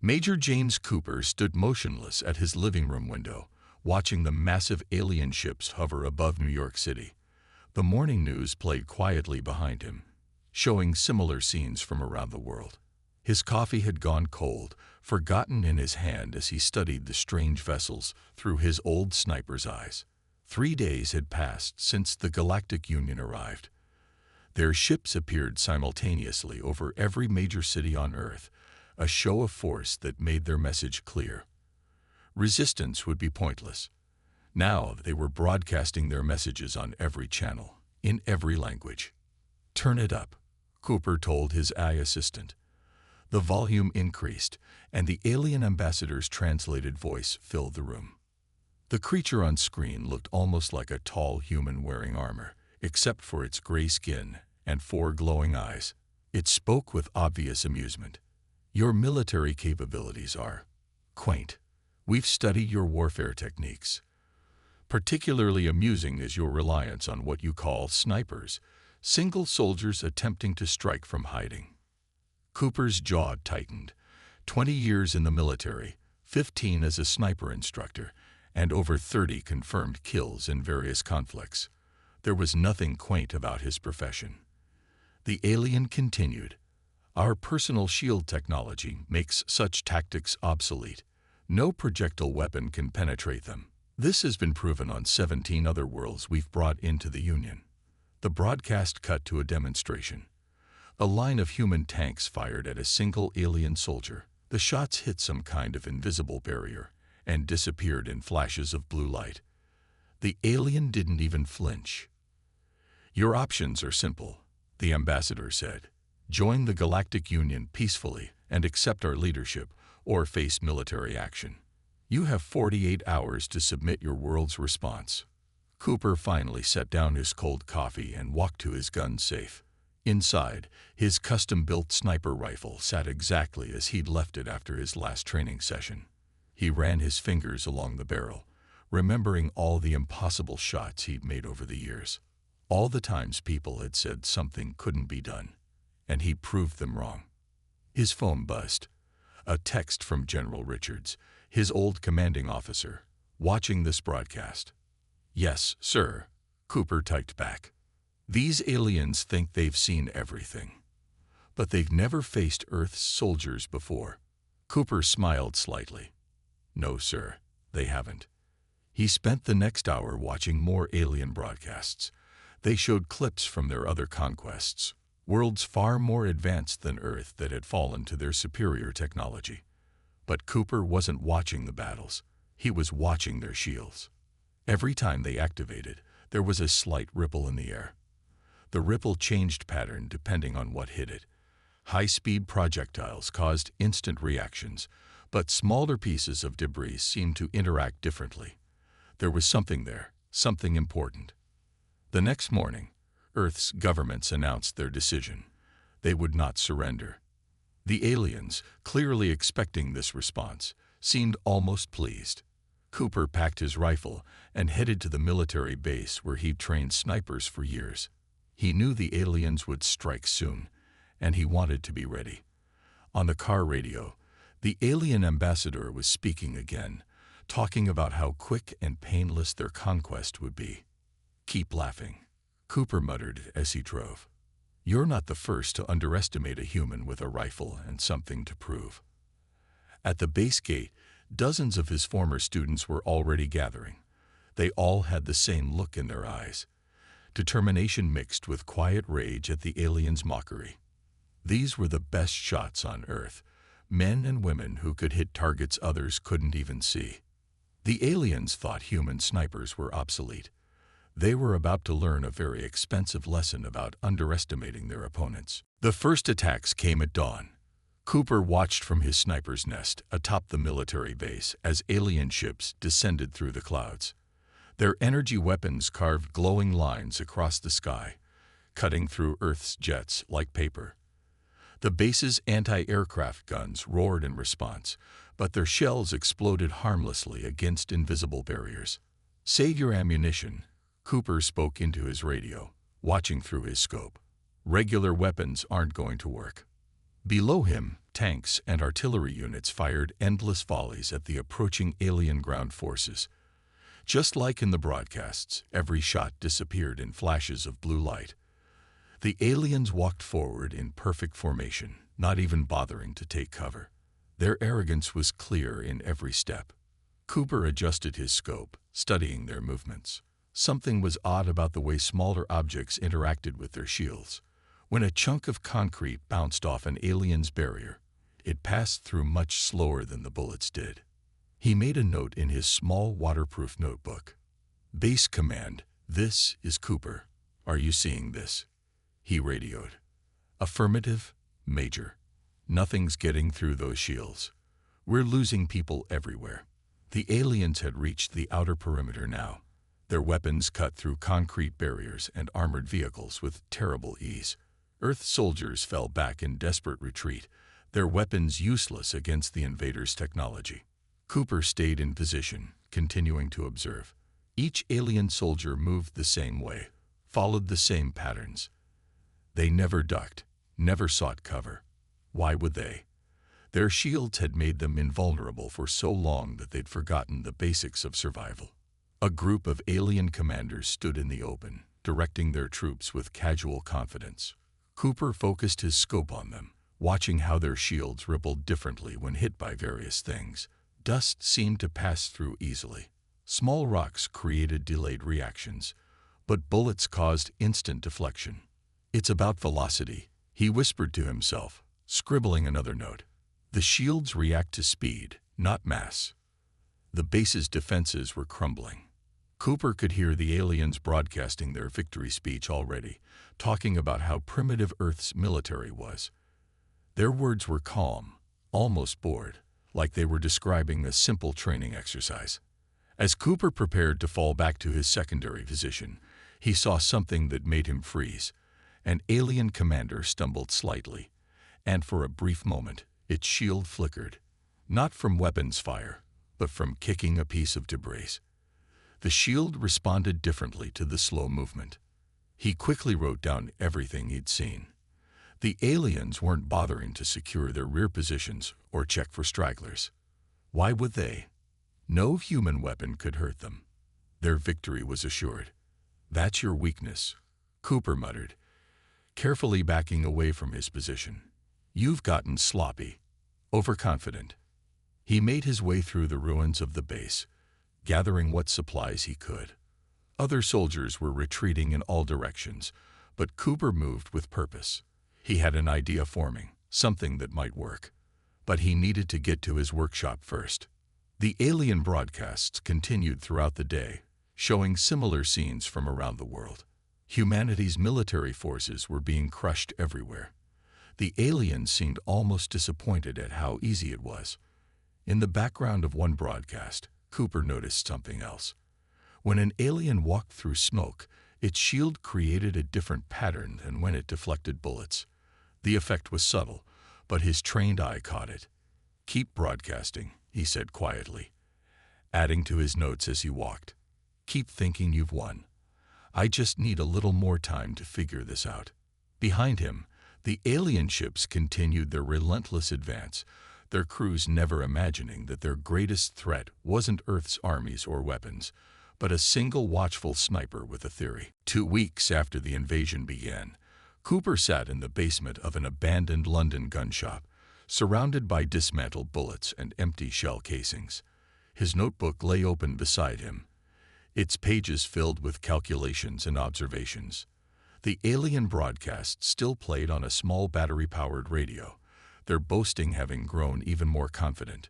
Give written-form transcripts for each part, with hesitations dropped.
Major James Cooper stood motionless at his living room window, watching the massive alien ships hover above New York City. The morning news played quietly behind him, showing similar scenes from around the world. His coffee had gone cold, forgotten in his hand as he studied the strange vessels through his old sniper's eyes. 3 days had passed since the Galactic Union arrived. Their ships appeared simultaneously over every major city on Earth, a show of force that made their message clear. Resistance would be pointless. Now they were broadcasting their messages on every channel, in every language. "Turn it up," Cooper told his AI assistant. The volume increased, and the alien ambassador's translated voice filled the room. The creature on screen looked almost like a tall human wearing armor, except for its gray skin and 4 glowing eyes. It spoke with obvious amusement. "Your military capabilities are quaint. We've studied your warfare techniques. Particularly amusing is your reliance on what you call snipers, single soldiers attempting to strike from hiding." Cooper's jaw tightened. 20 years in the military, 15 as a sniper instructor, and over 30 confirmed kills in various conflicts. There was nothing quaint about his profession. The alien continued. "Our personal shield technology makes such tactics obsolete. No projectile weapon can penetrate them. This has been proven on 17 other worlds we've brought into the Union." The broadcast cut to a demonstration. A line of human tanks fired at a single alien soldier. The shots hit some kind of invisible barrier and disappeared in flashes of blue light. The alien didn't even flinch. "Your options are simple," the ambassador said. "Join the Galactic Union peacefully and accept our leadership, or face military action. You have 48 hours to submit your world's response." Cooper finally set down his cold coffee and walked to his gun safe. Inside, his custom-built sniper rifle sat exactly as he'd left it after his last training session. He ran his fingers along the barrel, remembering all the impossible shots he'd made over the years. All the times people had said something couldn't be done, and he proved them wrong. His phone buzzed. A text from General Richards, his old commanding officer, watching this broadcast. "Yes, sir," Cooper typed back. "These aliens think they've seen everything. But they've never faced Earth's soldiers before." Cooper smiled slightly. "No, sir, they haven't." He spent the next hour watching more alien broadcasts. They showed clips from their other conquests, worlds far more advanced than Earth that had fallen to their superior technology. But Cooper wasn't watching the battles. He was watching their shields. Every time they activated, there was a slight ripple in the air. The ripple changed pattern depending on what hit it. High-speed projectiles caused instant reactions, but smaller pieces of debris seemed to interact differently. There was something there, something important. The next morning, Earth's governments announced their decision. They would not surrender. The aliens, clearly expecting this response, seemed almost pleased. Cooper packed his rifle and headed to the military base where he'd trained snipers for years. He knew the aliens would strike soon, and he wanted to be ready. On the car radio, the alien ambassador was speaking again, talking about how quick and painless their conquest would be. "Keep laughing," Cooper muttered as he drove. "You're not the first to underestimate a human with a rifle and something to prove." At the base gate, dozens of his former students were already gathering. They all had the same look in their eyes, determination mixed with quiet rage at the aliens' mockery. These were the best shots on Earth, men and women who could hit targets others couldn't even see. The aliens thought human snipers were obsolete. They were about to learn a very expensive lesson about underestimating their opponents. The first attacks came at dawn. Cooper watched from his sniper's nest atop the military base as alien ships descended through the clouds. Their energy weapons carved glowing lines across the sky, cutting through Earth's jets like paper. The base's anti-aircraft guns roared in response, but their shells exploded harmlessly against invisible barriers. "Save your ammunition," Cooper spoke into his radio, watching through his scope. "Regular weapons aren't going to work." Below him, tanks and artillery units fired endless volleys at the approaching alien ground forces. Just like in the broadcasts, every shot disappeared in flashes of blue light. The aliens walked forward in perfect formation, not even bothering to take cover. Their arrogance was clear in every step. Cooper adjusted his scope, studying their movements. Something was odd about the way smaller objects interacted with their shields. When a chunk of concrete bounced off an alien's barrier, it passed through much slower than the bullets did. He made a note in his small waterproof notebook. "Base command, this is Cooper. Are you seeing this?" He radioed. "Affirmative, Major. Nothing's getting through those shields. We're losing people everywhere." The aliens had reached the outer perimeter now. Their weapons cut through concrete barriers and armored vehicles with terrible ease. Earth soldiers fell back in desperate retreat, their weapons useless against the invaders' technology. Cooper stayed in position, continuing to observe. Each alien soldier moved the same way, followed the same patterns. They never ducked, never sought cover. Why would they? Their shields had made them invulnerable for so long that they'd forgotten the basics of survival. A group of alien commanders stood in the open, directing their troops with casual confidence. Cooper focused his scope on them, watching how their shields rippled differently when hit by various things. Dust seemed to pass through easily. Small rocks created delayed reactions, but bullets caused instant deflection. "It's about velocity," he whispered to himself, scribbling another note. "The shields react to speed, not mass." The base's defenses were crumbling. Cooper could hear the aliens broadcasting their victory speech already, talking about how primitive Earth's military was. Their words were calm, almost bored, like they were describing a simple training exercise. As Cooper prepared to fall back to his secondary position, he saw something that made him freeze. An alien commander stumbled slightly, and for a brief moment, its shield flickered, not from weapons fire, but from kicking a piece of debris. The shield responded differently to the slow movement. He quickly wrote down everything he'd seen. The aliens weren't bothering to secure their rear positions or check for stragglers. Why would they? No human weapon could hurt them. Their victory was assured. "That's your weakness," Cooper muttered, carefully backing away from his position. "You've gotten sloppy, overconfident." He made his way through the ruins of the base, gathering what supplies he could. Other soldiers were retreating in all directions, but Cooper moved with purpose. He had an idea forming, something that might work. But he needed to get to his workshop first. The alien broadcasts continued throughout the day, showing similar scenes from around the world. Humanity's military forces were being crushed everywhere. The aliens seemed almost disappointed at how easy it was. In the background of one broadcast, Cooper noticed something else. When an alien walked through smoke, its shield created a different pattern than when it deflected bullets. The effect was subtle, but his trained eye caught it. "Keep broadcasting," he said quietly, adding to his notes as he walked. "Keep thinking you've won. I just need a little more time to figure this out." Behind him, the alien ships continued their relentless advance, their crews never imagining that their greatest threat wasn't Earth's armies or weapons, but a single watchful sniper with a theory. 2 weeks after the invasion began, Cooper sat in the basement of an abandoned London gun shop, surrounded by dismantled bullets and empty shell casings. His notebook lay open beside him, its pages filled with calculations and observations. The alien broadcast still played on a small battery-powered radio, their boasting having grown even more confident.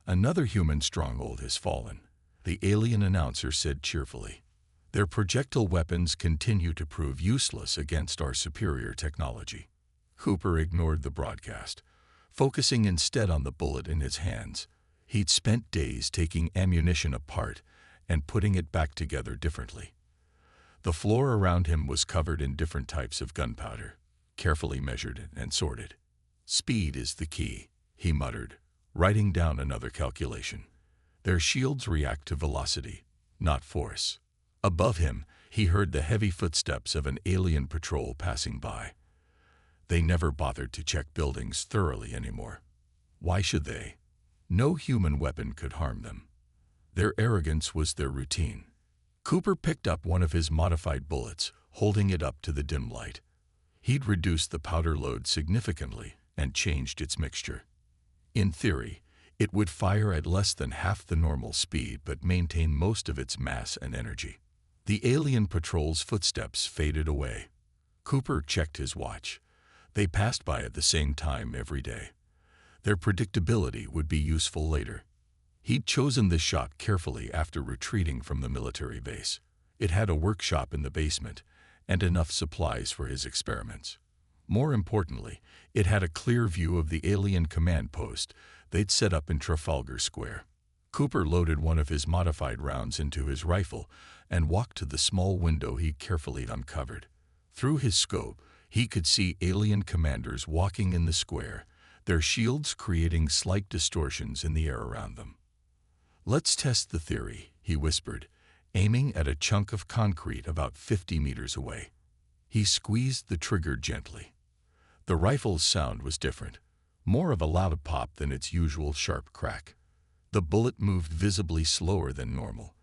"Another human stronghold has fallen," the alien announcer said cheerfully. "Their projectile weapons continue to prove useless against our superior technology." Cooper ignored the broadcast, focusing instead on the bullet in his hands. He'd spent days taking ammunition apart and putting it back together differently. The floor around him was covered in different types of gunpowder, carefully measured and sorted. "Speed is the key," he muttered, writing down another calculation. "Their shields react to velocity, not force." Above him, he heard the heavy footsteps of an alien patrol passing by. They never bothered to check buildings thoroughly anymore. Why should they? No human weapon could harm them. Their arrogance was their routine. Cooper picked up one of his modified bullets, holding it up to the dim light. He'd reduced the powder load significantly and changed its mixture. In theory, it would fire at less than half the normal speed but maintain most of its mass and energy. The alien patrol's footsteps faded away. Cooper checked his watch. They passed by at the same time every day. Their predictability would be useful later. He'd chosen this shop carefully after retreating from the military base. It had a workshop in the basement and enough supplies for his experiments. More importantly, it had a clear view of the alien command post they'd set up in Trafalgar Square. Cooper loaded one of his modified rounds into his rifle and walked to the small window he'd carefully uncovered. Through his scope, he could see alien commanders walking in the square, their shields creating slight distortions in the air around them. "Let's test the theory," he whispered, aiming at a chunk of concrete about 50 meters away. He squeezed the trigger gently. The rifle's sound was different, more of a loud pop than its usual sharp crack. The bullet moved visibly slower than normal.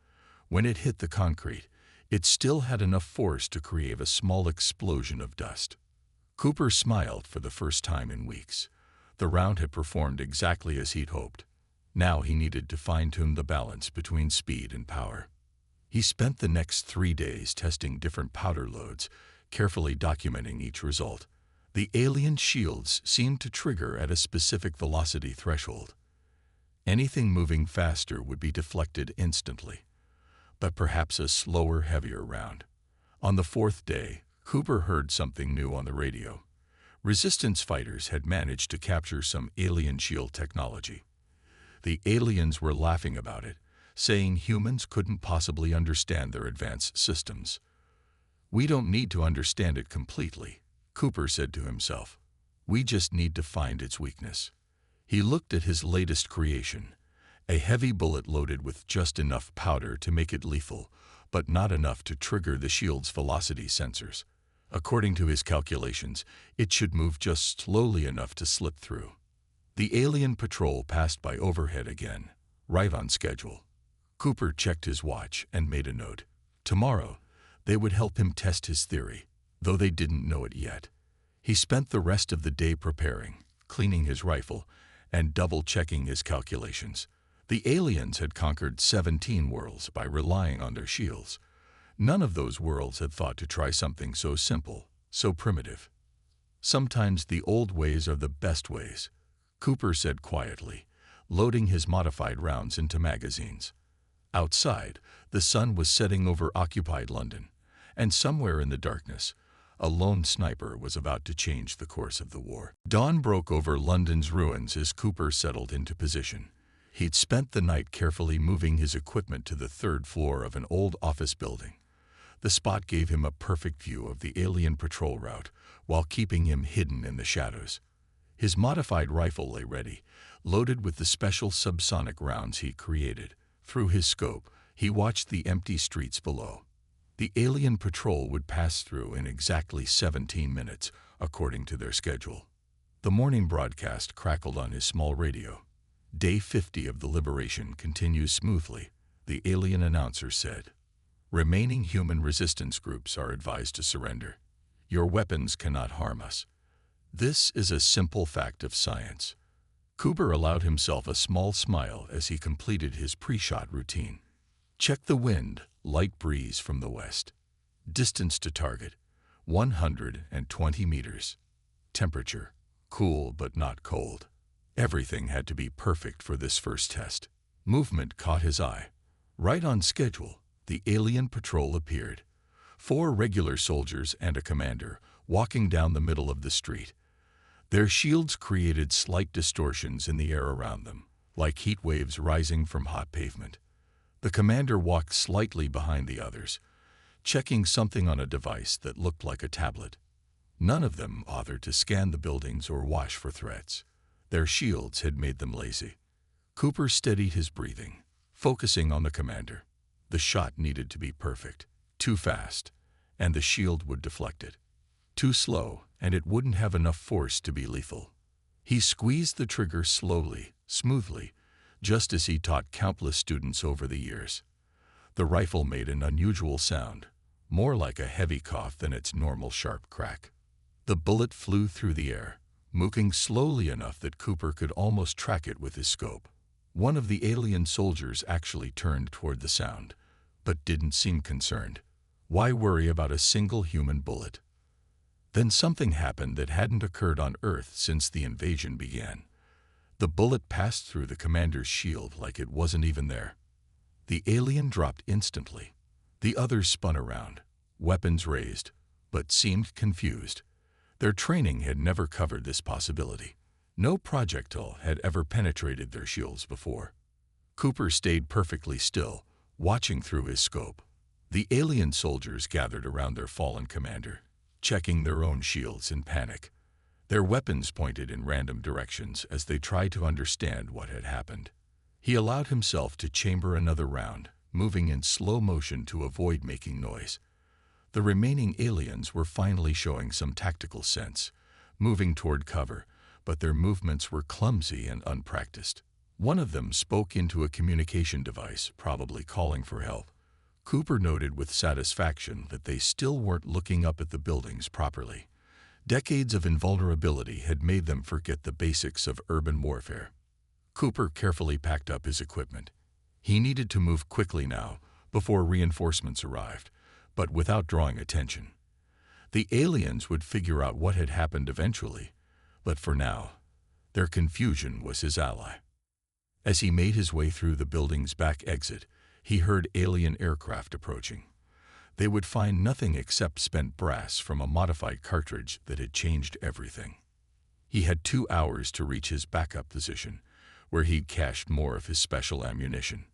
When it hit the concrete, it still had enough force to create a small explosion of dust. Cooper smiled for the first time in weeks. The round had performed exactly as he'd hoped. Now he needed to fine-tune the balance between speed and power. He spent the next 3 days testing different powder loads, carefully documenting each result. The alien shields seemed to trigger at a specific velocity threshold. Anything moving faster would be deflected instantly, but perhaps a slower, heavier round. On the 4th day, Cooper heard something new on the radio. Resistance fighters had managed to capture some alien shield technology. The aliens were laughing about it, saying humans couldn't possibly understand their advanced systems. "We don't need to understand it completely," Cooper said to himself. "We just need to find its weakness." He looked at his latest creation, a heavy bullet loaded with just enough powder to make it lethal, but not enough to trigger the shield's velocity sensors. According to his calculations, it should move just slowly enough to slip through. The alien patrol passed by overhead again, right on schedule. Cooper checked his watch and made a note. Tomorrow, they would help him test his theory, though they didn't know it yet. He spent the rest of the day preparing, cleaning his rifle, and double-checking his calculations. The aliens had conquered 17 worlds by relying on their shields. None of those worlds had thought to try something so simple, so primitive. "Sometimes the old ways are the best ways," Cooper said quietly, loading his modified rounds into magazines. Outside, the sun was setting over occupied London, and somewhere in the darkness, a lone sniper was about to change the course of the war. Dawn broke over London's ruins as Cooper settled into position. He'd spent the night carefully moving his equipment to the 3rd floor of an old office building. The spot gave him a perfect view of the alien patrol route, while keeping him hidden in the shadows. His modified rifle lay ready, loaded with the special subsonic rounds he created. Through his scope, he watched the empty streets below. The alien patrol would pass through in exactly 17 minutes, according to their schedule. The morning broadcast crackled on his small radio. "Day 50 of the liberation continues smoothly," the alien announcer said. "Remaining human resistance groups are advised to surrender. Your weapons cannot harm us. This is a simple fact of science." Cooper allowed himself a small smile as he completed his pre-shot routine. Check the wind, light breeze from the west. Distance to target, 120 meters. Temperature, cool but not cold. Everything had to be perfect for this first test. Movement caught his eye. Right on schedule, the alien patrol appeared. 4 regular soldiers and a commander, walking down the middle of the street. Their shields created slight distortions in the air around them, like heat waves rising from hot pavement. The commander walked slightly behind the others, checking something on a device that looked like a tablet. None of them bothered to scan the buildings or watch for threats. Their shields had made them lazy. Cooper steadied his breathing, focusing on the commander. The shot needed to be perfect. Too fast, and the shield would deflect it. Too slow, and it wouldn't have enough force to be lethal. He squeezed the trigger slowly, smoothly, just as he taught countless students over the years. The rifle made an unusual sound, more like a heavy cough than its normal sharp crack. The bullet flew through the air, moving slowly enough that Cooper could almost track it with his scope. One of the alien soldiers actually turned toward the sound, but didn't seem concerned. Why worry about a single human bullet? Then something happened that hadn't occurred on Earth since the invasion began. The bullet passed through the commander's shield like it wasn't even there. The alien dropped instantly. The others spun around, weapons raised, but seemed confused. Their training had never covered this possibility. No projectile had ever penetrated their shields before. Cooper stayed perfectly still, watching through his scope. The alien soldiers gathered around their fallen commander, checking their own shields in panic. Their weapons pointed in random directions as they tried to understand what had happened. He allowed himself to chamber another round, moving in slow motion to avoid making noise. The remaining aliens were finally showing some tactical sense, moving toward cover, but their movements were clumsy and unpracticed. One of them spoke into a communication device, probably calling for help. Cooper noted with satisfaction that they still weren't looking up at the buildings properly. Decades of invulnerability had made them forget the basics of urban warfare. Cooper carefully packed up his equipment. He needed to move quickly now, before reinforcements arrived, but without drawing attention. The aliens would figure out what had happened eventually, but for now, their confusion was his ally. As he made his way through the building's back exit, he heard alien aircraft approaching. They would find nothing except spent brass from a modified cartridge that had changed everything. He had 2 hours to reach his backup position, where he'd cached more of his special ammunition.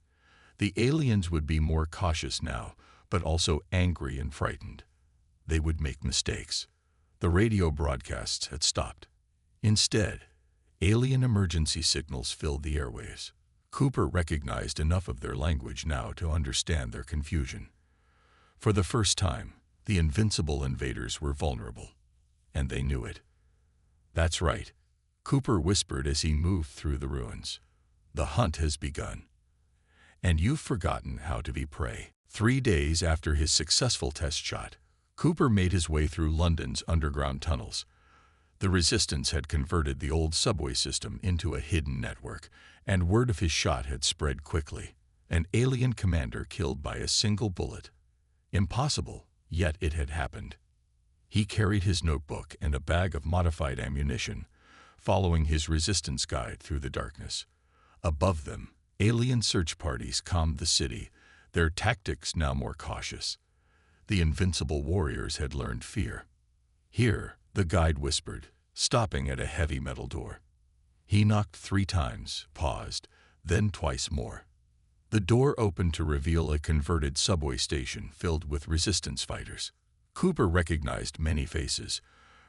The aliens would be more cautious now, but also angry and frightened. They would make mistakes. The radio broadcasts had stopped. Instead, alien emergency signals filled the airwaves. Cooper recognized enough of their language now to understand their confusion. For the first time, the invincible invaders were vulnerable, and they knew it. "That's right," Cooper whispered as he moved through the ruins. "The hunt has begun. And you've forgotten how to be prey." 3 days after his successful test shot, Cooper made his way through London's underground tunnels. The resistance had converted the old subway system into a hidden network, and word of his shot had spread quickly. An alien commander killed by a single bullet. Impossible, yet it had happened. He carried his notebook and a bag of modified ammunition, following his resistance guide through the darkness. Above them, alien search parties combed the city, their tactics now more cautious. The invincible warriors had learned fear. "Here," the guide whispered, stopping at a heavy metal door. He knocked 3 times, paused, then twice more. The door opened to reveal a converted subway station filled with resistance fighters. Cooper recognized many faces,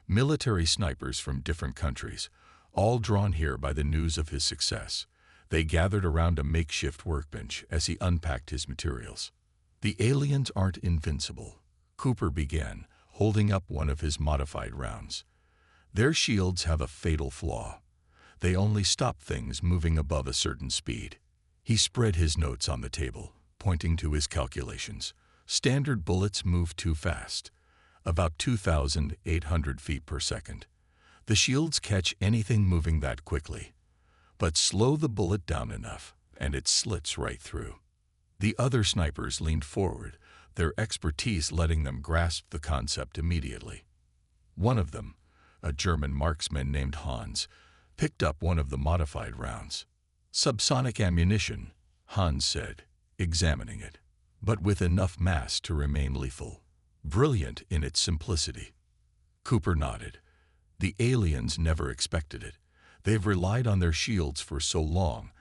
military snipers from different countries, all drawn here by the news of his success. They gathered around a makeshift workbench as he unpacked his materials. "The aliens aren't invincible," Cooper began, holding up one of his modified rounds. "Their shields have a fatal flaw. They only stop things moving above a certain speed." He spread his notes on the table, pointing to his calculations. Standard bullets move too fast, about 2,800 feet per second. The shields catch anything moving that quickly. But slow the bullet down enough, and it slits right through. The other snipers leaned forward, their expertise letting them grasp the concept immediately. One of them, a German marksman named Hans, picked up one of the modified rounds. "Subsonic ammunition," Hans said, examining it, "but with enough mass to remain lethal. Brilliant in its simplicity." Cooper nodded. The aliens never expected it. They've relied on their shields for so long,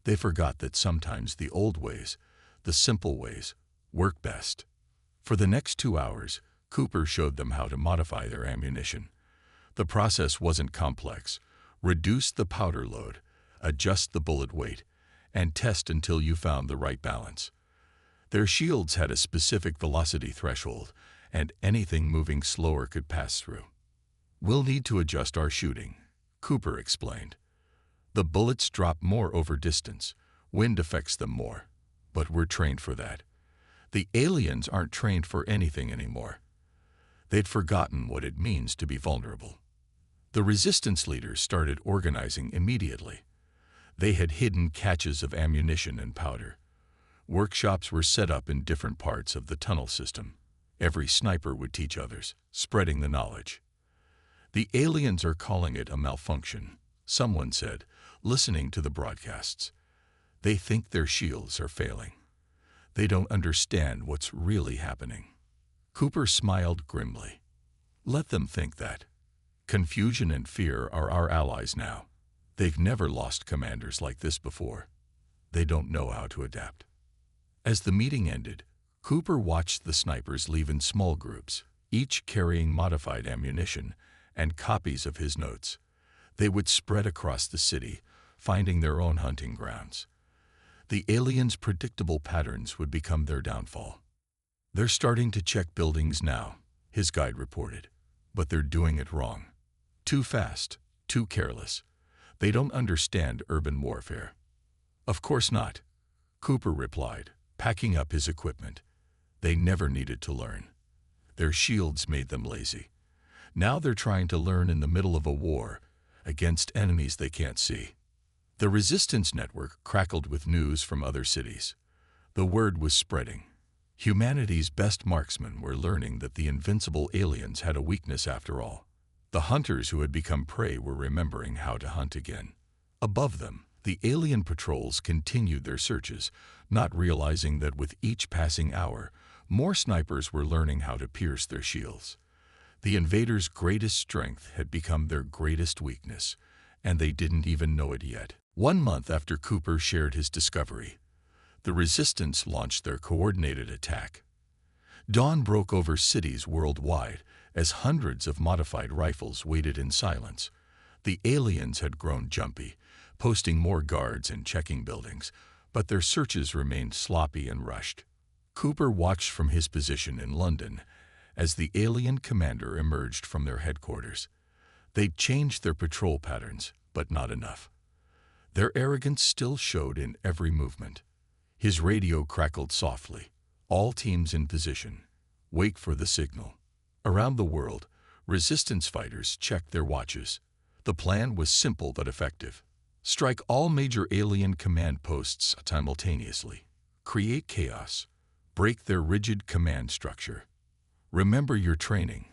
they forgot that sometimes the old ways, the simple ways, work best. For the next 2 hours, Cooper showed them how to modify their ammunition. The process wasn't complex. Reduce the powder load, adjust the bullet weight, and test until you found the right balance. Their shields had a specific velocity threshold, and anything moving slower could pass through. "We'll need to adjust our shooting," Cooper explained. "The bullets drop more over distance. Wind affects them more. But we're trained for that. The aliens aren't trained for anything anymore." They'd forgotten what it means to be vulnerable. The resistance leaders started organizing immediately. They had hidden caches of ammunition and powder. Workshops were set up in different parts of the tunnel system. Every sniper would teach others, spreading the knowledge. "The aliens are calling it a malfunction," someone said, listening to the broadcasts. "They think their shields are failing. They don't understand what's really happening." Cooper smiled grimly. "Let them think that. Confusion and fear are our allies now. They've never lost commanders like this before. They don't know how to adapt." As the meeting ended, Cooper watched the snipers leave in small groups, each carrying modified ammunition and copies of his notes. They would spread across the city, finding their own hunting grounds. The aliens' predictable patterns would become their downfall. "They're starting to check buildings now," his guide reported. "But they're doing it wrong. Too fast, too careless. They don't understand urban warfare." "Of course not," Cooper replied, packing up his equipment. "They never needed to learn. Their shields made them lazy. Now they're trying to learn in the middle of a war against enemies they can't see." The resistance network crackled with news from other cities. The word was spreading. Humanity's best marksmen were learning that the invincible aliens had a weakness after all. The hunters who had become prey were remembering how to hunt again. Above them, the alien patrols continued their searches, not realizing that with each passing hour, more snipers were learning how to pierce their shields. The invaders' greatest strength had become their greatest weakness, and they didn't even know it yet. 1 month after Cooper shared his discovery, the resistance launched their coordinated attack. Dawn broke over cities worldwide as hundreds of modified rifles waited in silence. The aliens had grown jumpy, posting more guards and checking buildings, but their searches remained sloppy and rushed. Cooper watched from his position in London as the alien commander emerged from their headquarters. They'd changed their patrol patterns, but not enough. Their arrogance still showed in every movement. His radio crackled softly. "All teams in position. Wait for the signal." Around the world, resistance fighters checked their watches. The plan was simple but effective. Strike all major alien command posts simultaneously. Create chaos. Break their rigid command structure. "Remember your training,"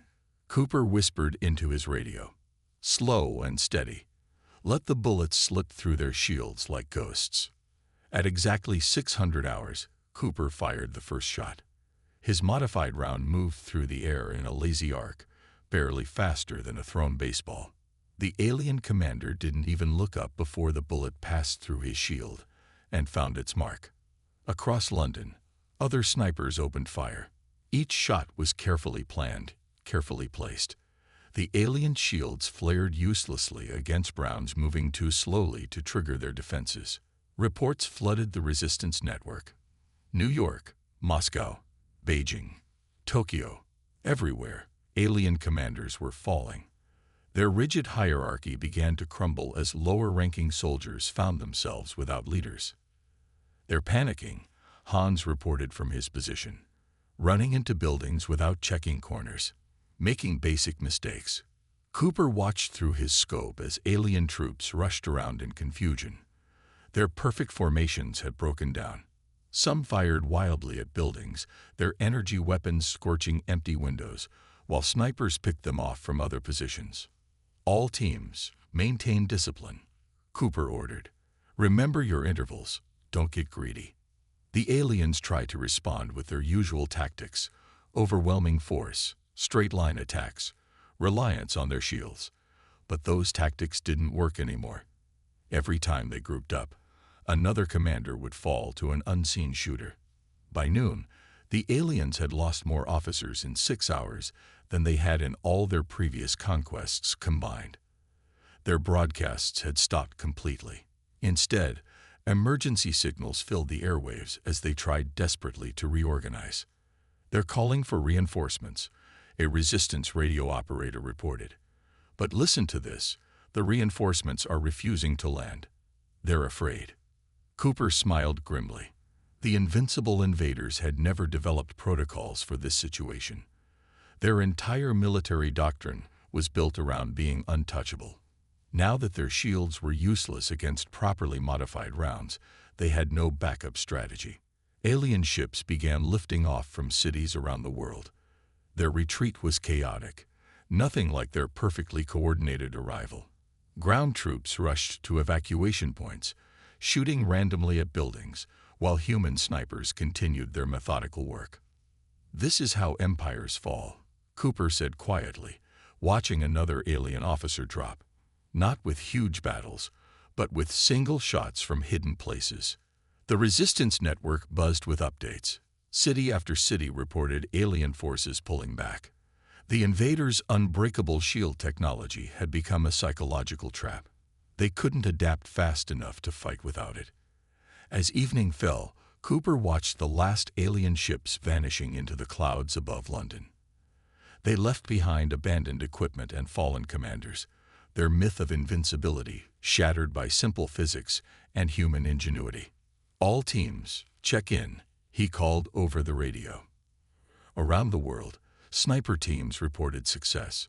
Cooper whispered into his radio. "Slow and steady. Let the bullets slip through their shields like ghosts." At exactly 600 hours, Cooper fired the first shot. His modified round moved through the air in a lazy arc, barely faster than a thrown baseball. The alien commander didn't even look up before the bullet passed through his shield and found its mark. Across London, other snipers opened fire. Each shot was carefully planned, carefully placed. The alien shields flared uselessly against Browns moving too slowly to trigger their defenses. Reports flooded the resistance network. New York, Moscow, Beijing, Tokyo, everywhere, alien commanders were falling. Their rigid hierarchy began to crumble as lower-ranking soldiers found themselves without leaders. "They're panicking," Hans reported from his position. "Running into buildings without checking corners. Making basic mistakes." Cooper watched through his scope as alien troops rushed around in confusion. Their perfect formations had broken down. Some fired wildly at buildings, their energy weapons scorching empty windows, while snipers picked them off from other positions. "All teams, maintain discipline," Cooper ordered. "Remember your intervals. Don't get greedy." The aliens tried to respond with their usual tactics: overwhelming force, straight-line attacks, reliance on their shields. But those tactics didn't work anymore. Every time they grouped up, another commander would fall to an unseen shooter. By noon, the aliens had lost more officers in 6 hours than they had in all their previous conquests combined. Their broadcasts had stopped completely. Instead, emergency signals filled the airwaves as they tried desperately to reorganize. "They're calling for reinforcements," a resistance radio operator reported. But listen to this. The reinforcements are refusing to land. They're afraid. Cooper smiled grimly. The invincible invaders had never developed protocols for this situation. Their entire military doctrine was built around being untouchable. Now that their shields were useless against properly modified rounds, they had no backup strategy. Alien ships began lifting off from cities around the world. Their retreat was chaotic, nothing like their perfectly coordinated arrival. Ground troops rushed to evacuation points, shooting randomly at buildings, while human snipers continued their methodical work. "This is how empires fall," Cooper said quietly, watching another alien officer drop. Not with huge battles, but with single shots from hidden places. The resistance network buzzed with updates. City after city reported alien forces pulling back. The invaders' unbreakable shield technology had become a psychological trap. They couldn't adapt fast enough to fight without it. As evening fell, Cooper watched the last alien ships vanishing into the clouds above London. They left behind abandoned equipment and fallen commanders, their myth of invincibility shattered by simple physics and human ingenuity. "All teams, check in," he called over the radio. Around the world, sniper teams reported success.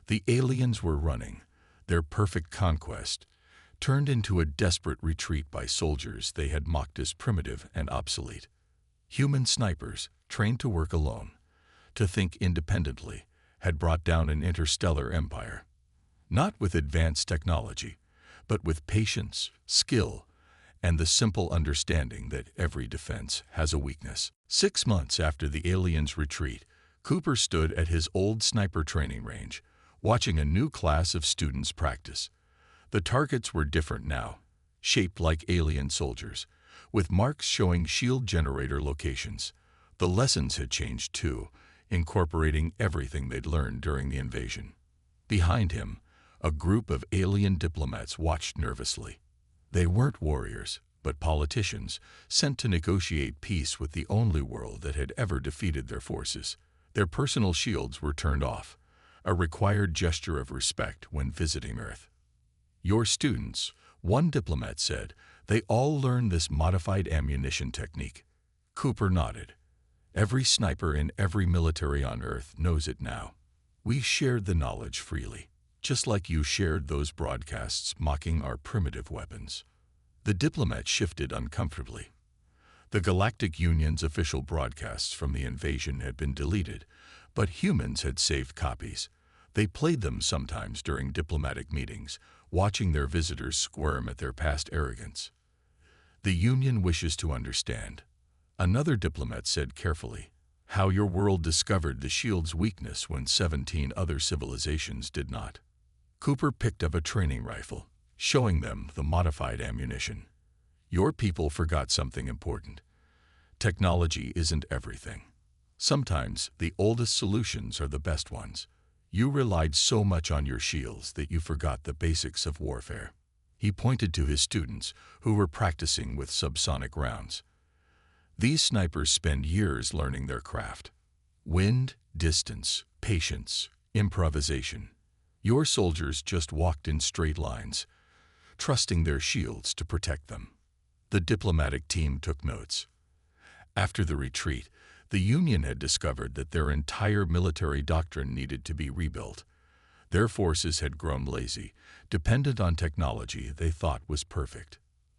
The aliens were running, their perfect conquest, turned into a desperate retreat by soldiers they had mocked as primitive and obsolete. Human snipers, trained to work alone, to think independently, had brought down an interstellar empire. Not with advanced technology, but with patience, skill, and the simple understanding that every defense has a weakness. 6 months after the aliens' retreat, Cooper stood at his old sniper training range, watching a new class of students practice. The targets were different now, shaped like alien soldiers, with marks showing shield generator locations. The lessons had changed too, incorporating everything they'd learned during the invasion. Behind him, a group of alien diplomats watched nervously. They weren't warriors, but politicians, sent to negotiate peace with the only world that had ever defeated their forces. Their personal shields were turned off, a required gesture of respect when visiting Earth. "Your students," one diplomat said, "they all learned this modified ammunition technique." Cooper nodded. "Every sniper in every military on Earth knows it now. We shared the knowledge freely, just like you shared those broadcasts mocking our primitive weapons." The diplomat shifted uncomfortably. The Galactic Union's official broadcasts from the invasion had been deleted, but humans had saved copies. They played them sometimes during diplomatic meetings, watching their visitors squirm at their past arrogance. "The Union wishes to understand," another diplomat said carefully, "how your world discovered the shield's weakness when 17 other civilizations did not." Cooper picked up a training rifle, showing them the modified ammunition. "Your people forgot something important. Technology isn't everything. Sometimes the oldest solutions are the best ones. You relied so much on your shields that you forgot the basics of warfare." He pointed to his students, who were practicing with subsonic rounds. "These snipers spend years learning their craft. Wind, distance, patience, improvisation. Your soldiers just walked in straight lines, trusting their shields to protect them." The diplomatic team took notes. After the retreat, the Union had discovered that their entire military doctrine needed to be rebuilt. Their forces had grown lazy, dependent on technology they thought was perfect.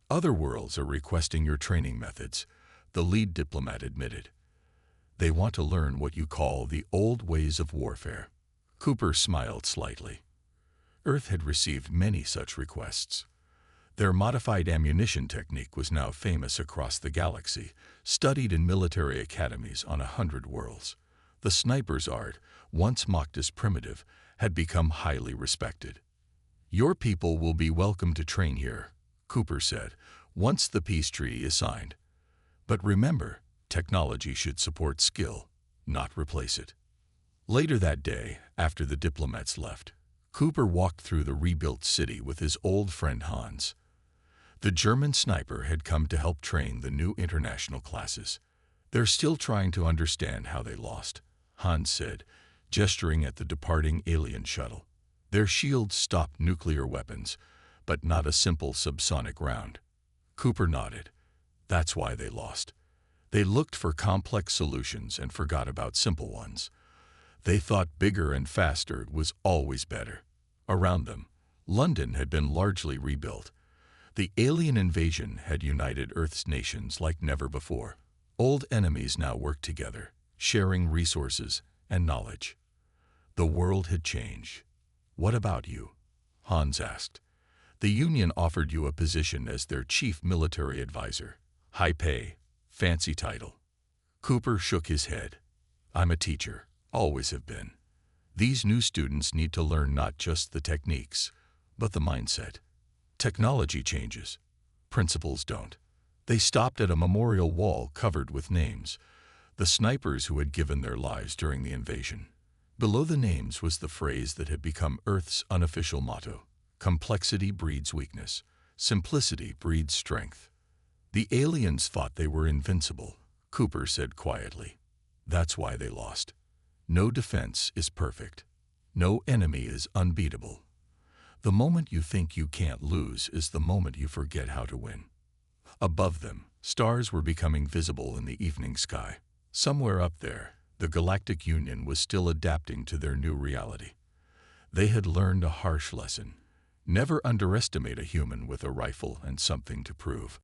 "Other worlds are requesting your training methods," the lead diplomat admitted. "They want to learn what you call the old ways of warfare." Cooper smiled slightly. Earth had received many such requests. Their modified ammunition technique was now famous across the galaxy, studied in military academies on 100 worlds. The sniper's art, once mocked as primitive, had become highly respected. "Your people will be welcome to train here," Cooper said, "once the peace treaty is signed. But remember, technology should support skill, not replace it." Later that day, after the diplomats left, Cooper walked through the rebuilt city with his old friend Hans. The German sniper had come to help train the new international classes. "They're still trying to understand how they lost," Hans said, gesturing at the departing alien shuttle. Their shields stopped nuclear weapons, but not a simple subsonic round. Cooper nodded. That's why they lost. They looked for complex solutions and forgot about simple ones. They thought bigger and faster was always better. Around them, London had been largely rebuilt. The alien invasion had united Earth's nations like never before. Old enemies now worked together, sharing resources and knowledge. The world had changed. What about you? Hans asked. The Union offered you a position as their chief military advisor. High pay, fancy title. Cooper shook his head. I'm a teacher, always have been. These new students need to learn not just the techniques, but the mindset. Technology changes. Principles don't. They stopped at a memorial wall covered with names, the snipers who had given their lives during the invasion. Below the names was the phrase that had become Earth's unofficial motto. Complexity breeds weakness. Simplicity breeds strength. The aliens thought they were invincible, Cooper said quietly. That's why they lost. No defense is perfect. No enemy is unbeatable. The moment you think you can't lose is the moment you forget how to win. Above them, stars were becoming visible in the evening sky. Somewhere up there, the Galactic Union was still adapting to their new reality. They had learned a harsh lesson. Never underestimate a human with a rifle and something to prove.